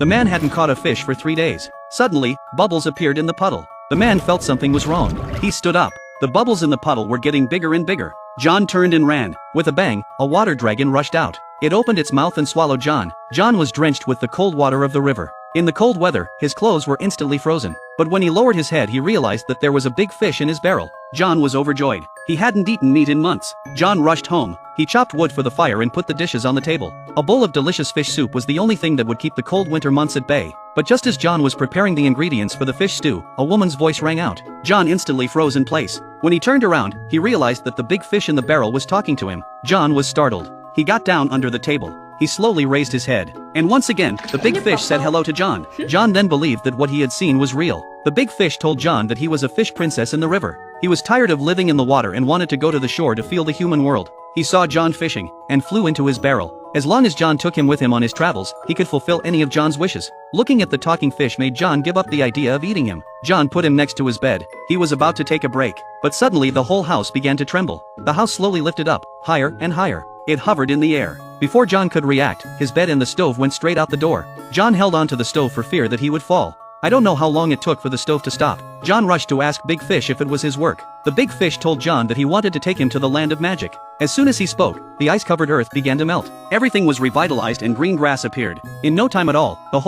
The man hadn't caught a fish for 3 days. Suddenly, bubbles appeared in the puddle. The man felt something was wrong. He stood up. The bubbles in the puddle were getting bigger and bigger. John turned and ran. With a bang, a water dragon rushed out. It opened its mouth and swallowed John. John was drenched with the cold water of the river. In the cold weather, his clothes were instantly frozen. But when he lowered his head, he realized that there was a big fish in his barrel. John was overjoyed. He hadn't eaten meat in months. John rushed home. He chopped wood for the fire and put the dishes on the table. A bowl of delicious fish soup was the only thing that would keep the cold winter months at bay. But just as John was preparing the ingredients for the fish stew, a woman's voice rang out. John instantly froze in place. When he turned around, he realized that the big fish in the barrel was talking to him. John was startled. He got down under the table. He slowly raised his head. And once again, the big fish said hello to John. John then believed that what he had seen was real. The big fish told John that he was a fish princess in the river. He was tired of living in the water and wanted to go to the shore to feel the human world. He saw John fishing, and flew into his barrel. As long as John took him with him on his travels, he could fulfill any of John's wishes. Looking at the talking fish made John give up the idea of eating him. John put him next to his bed. He was about to take a break, but suddenly the whole house began to tremble. The house slowly lifted up, higher and higher. It hovered in the air. Before John could react, his bed and the stove went straight out the door. John held onto the stove for fear that he would fall. I don't know how long it took for the stove to stop. John rushed to ask Big Fish if it was his work. The big fish told John that he wanted to take him to the land of magic. As soon as he spoke, the ice-covered earth began to melt. Everything was revitalized and green grass appeared. In no time at all, the whole